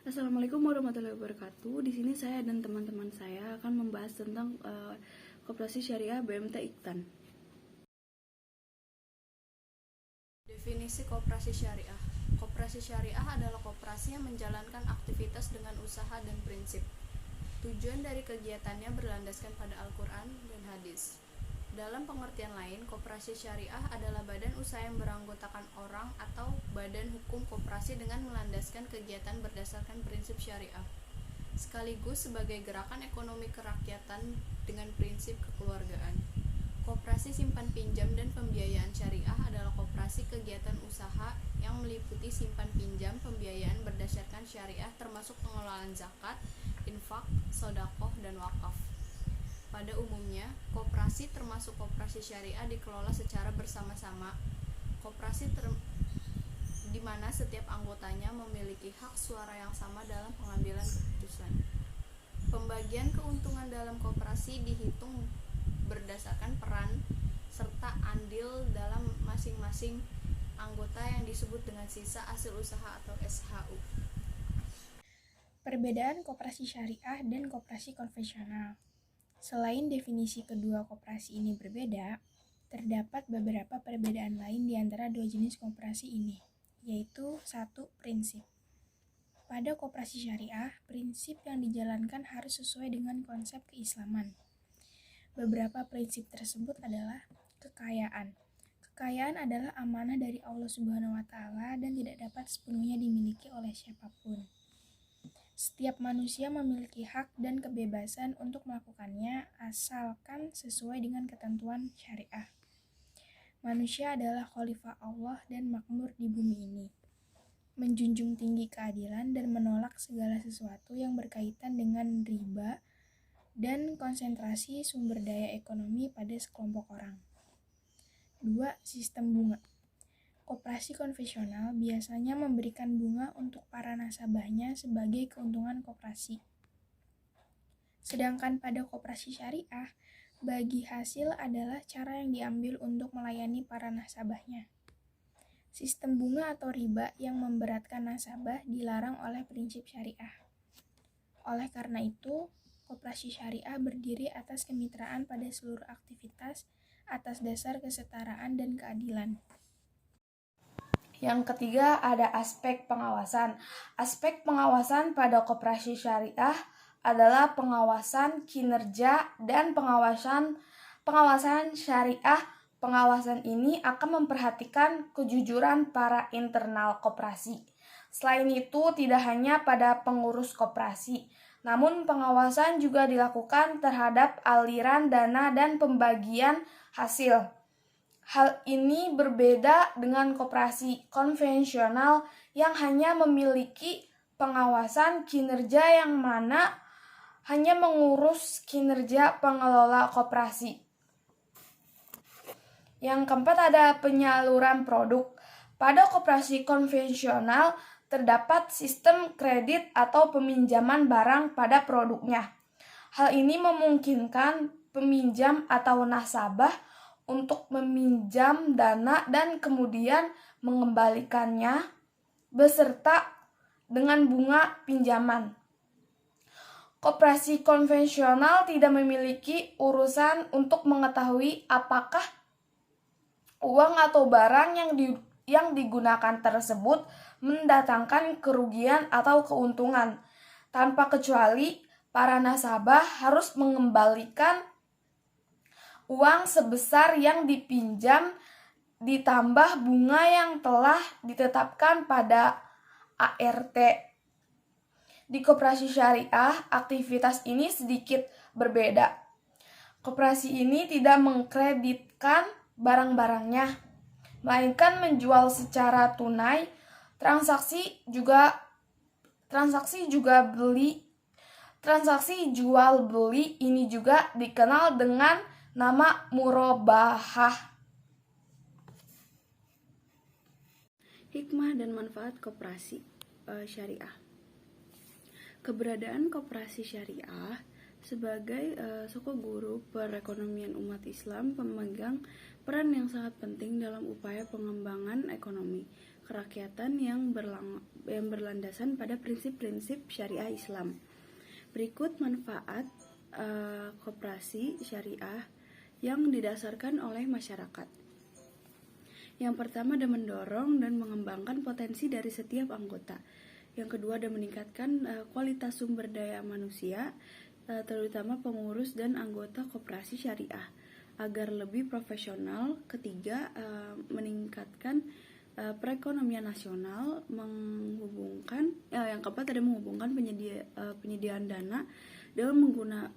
Assalamualaikum warahmatullahi wabarakatuh. Di sini saya dan teman-teman saya akan membahas tentang Koperasi Syariah BMT Iktan. Definisi koperasi syariah. Koperasi syariah adalah koperasi yang menjalankan aktivitas dengan usaha dan prinsip. Tujuan dari kegiatannya berlandaskan pada Al-Quran dan hadis. Dalam pengertian lain, koperasi syariah adalah badan usaha yang beranggotakan orang atau badan hukum koperasi dengan melandaskan kegiatan berdasarkan prinsip syariah, sekaligus sebagai gerakan ekonomi kerakyatan dengan prinsip kekeluargaan. Koperasi simpan pinjam dan pembiayaan syariah adalah koperasi kegiatan usaha yang meliputi simpan pinjam, pembiayaan berdasarkan syariah termasuk pengelolaan zakat, infak, sedekah, dan wakaf. Pada umumnya, koperasi termasuk koperasi syariah dikelola secara bersama-sama. Koperasi di mana setiap anggotanya memiliki hak suara yang sama dalam pengambilan keputusan. Pembagian keuntungan dalam koperasi dihitung berdasarkan peran serta andil dalam masing-masing anggota yang disebut dengan sisa hasil usaha atau SHU. Perbedaan koperasi syariah dan koperasi konvensional. Selain definisi kedua koperasi ini berbeda, terdapat beberapa perbedaan lain di antara dua jenis koperasi ini, yaitu satu, prinsip. Pada koperasi syariah, prinsip yang dijalankan harus sesuai dengan konsep keislaman. Beberapa prinsip tersebut adalah kekayaan. Kekayaan adalah amanah dari Allah Subhanahu wa Ta'ala dan tidak dapat sepenuhnya dimiliki oleh siapapun. Setiap manusia memiliki hak dan kebebasan untuk melakukannya asalkan sesuai dengan ketentuan syariah. Manusia adalah khalifah Allah dan makmur di bumi ini. Menjunjung tinggi keadilan dan menolak segala sesuatu yang berkaitan dengan riba dan konsentrasi sumber daya ekonomi pada sekelompok orang. 2. Sistem bunga. Koperasi konvensional biasanya memberikan bunga untuk para nasabahnya sebagai keuntungan koperasi. Sedangkan pada koperasi syariah, bagi hasil adalah cara yang diambil untuk melayani para nasabahnya. Sistem bunga atau riba yang memberatkan nasabah dilarang oleh prinsip syariah. Oleh karena itu, koperasi syariah berdiri atas kemitraan pada seluruh aktivitas atas dasar kesetaraan dan keadilan. Yang ketiga ada aspek pengawasan. Aspek pengawasan pada koperasi syariah adalah pengawasan kinerja dan pengawasan syariah. Pengawasan ini akan memperhatikan kejujuran para internal koperasi. Selain itu, tidak hanya pada pengurus koperasi, namun pengawasan juga dilakukan terhadap aliran dana dan pembagian hasil. Hal ini berbeda dengan koperasi konvensional yang hanya memiliki pengawasan kinerja yang mana hanya mengurus kinerja pengelola koperasi. Yang keempat ada penyaluran produk. Pada koperasi konvensional terdapat sistem kredit atau peminjaman barang pada produknya. Hal ini memungkinkan peminjam atau nasabah untuk meminjam dana dan kemudian mengembalikannya beserta dengan bunga pinjaman. Koperasi konvensional tidak memiliki urusan untuk mengetahui apakah uang atau barang yang digunakan tersebut mendatangkan kerugian atau keuntungan. Tanpa kecuali, para nasabah harus mengembalikan uang sebesar yang dipinjam ditambah bunga yang telah ditetapkan pada ART. Di koperasi syariah, aktivitas ini sedikit berbeda. Koperasi ini tidak mengkreditkan barang-barangnya, melainkan menjual secara tunai. Transaksi jual beli ini juga dikenal dengan nama murabahah. Hikmah dan manfaat koperasi syariah. Keberadaan koperasi syariah sebagai soko guru perekonomian umat Islam pemegang peran yang sangat penting dalam upaya pengembangan ekonomi. kerakyatan yang berlandasan pada prinsip-prinsip syariah Islam. Berikut manfaat koperasi syariah yang didasarkan oleh masyarakat. Yang pertama, ada mendorong dan mengembangkan potensi dari setiap anggota. Yang kedua, ada meningkatkan kualitas sumber daya manusia, terutama pengurus dan anggota koperasi syariah, agar lebih profesional. Ketiga, meningkatkan perekonomian nasional, yang keempat ada menghubungkan penyediaan dana dengan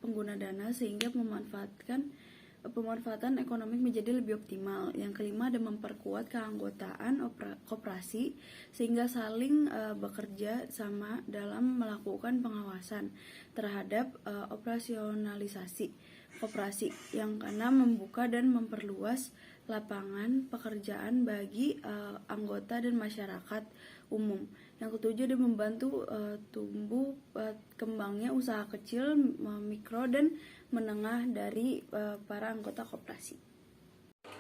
pengguna dana sehingga pemanfaatan ekonomi menjadi lebih optimal. Yang kelima, ada memperkuat keanggotaan koperasi sehingga saling bekerja sama dalam melakukan pengawasan terhadap operasionalisasi koperasi. Yang keenam, membuka dan memperluas lapangan pekerjaan bagi anggota dan masyarakat umum. Yang ketujuh, ada membantu tumbuh kembangnya usaha kecil, mikro, dan menengah dari para anggota koperasi.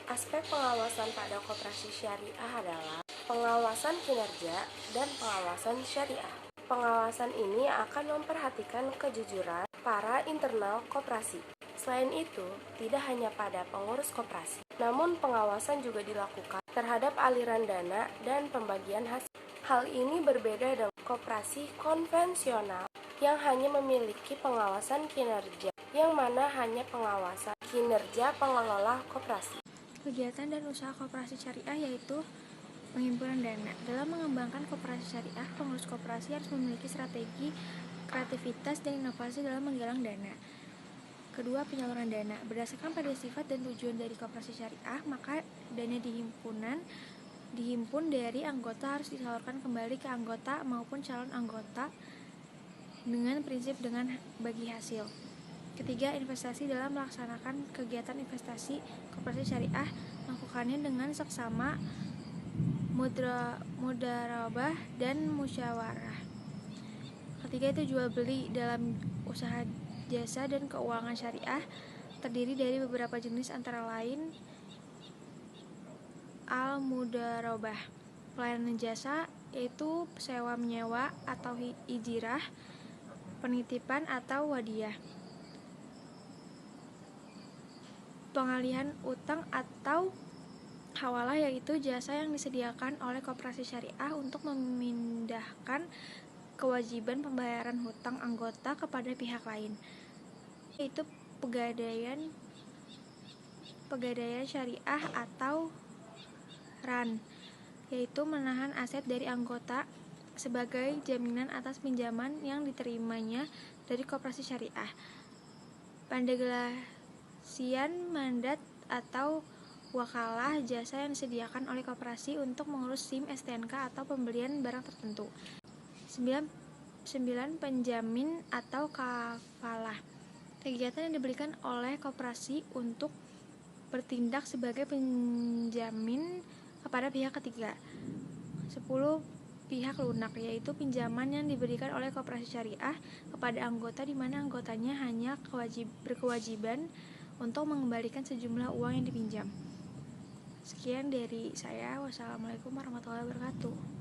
Aspek pengawasan pada koperasi syariah adalah pengawasan kinerja dan pengawasan syariah. Pengawasan ini akan memperhatikan kejujuran para internal koperasi. Selain itu, tidak hanya pada pengurus koperasi, namun pengawasan juga dilakukan terhadap aliran dana dan pembagian hasil. Hal ini berbeda dengan koperasi konvensional yang hanya memiliki pengawasan kinerja, yang mana hanya pengawasan kinerja pengelola koperasi. Kegiatan dan usaha koperasi syariah yaitu penghimpunan dana. Dalam mengembangkan koperasi syariah, pengurus koperasi harus memiliki strategi, kreativitas, dan inovasi dalam menggalang dana. Kedua, penyaluran dana. Berdasarkan pada sifat dan tujuan dari koperasi syariah, maka dana dihimpun dari anggota harus disalurkan kembali ke anggota maupun calon anggota dengan prinsip dengan bagi hasil. Ketiga, investasi. Dalam melaksanakan kegiatan investasi, koperasi syariah melakukannya dengan seksama, mudharabah, dan musyawarah. Ketiga, itu jual beli. Dalam usaha jasa dan keuangan syariah terdiri dari beberapa jenis, antara lain al-mudharabah, pelayanan jasa yaitu sewa menyewa atau ijirah, penitipan atau wadiyah, pengalihan utang atau hawalah yaitu jasa yang disediakan oleh koperasi syariah untuk memindahkan kewajiban pembayaran hutang anggota kepada pihak lain, yaitu pegadaian syariah atau RAN, yaitu menahan aset dari anggota sebagai jaminan atas pinjaman yang diterimanya dari koperasi syariah. Pendelegasian mandat atau wakalah, jasa yang disediakan oleh koperasi untuk mengurus SIM, STNK, atau pembelian barang tertentu. 9. Penjamin atau kafalah, kegiatan yang diberikan oleh koperasi untuk bertindak sebagai penjamin kepada pihak ketiga. 10. Pihak lunak, yaitu pinjaman yang diberikan oleh koperasi syariah kepada anggota di mana anggotanya hanya berkewajiban untuk mengembalikan sejumlah uang yang dipinjam. Sekian dari saya. Wassalamualaikum warahmatullahi wabarakatuh.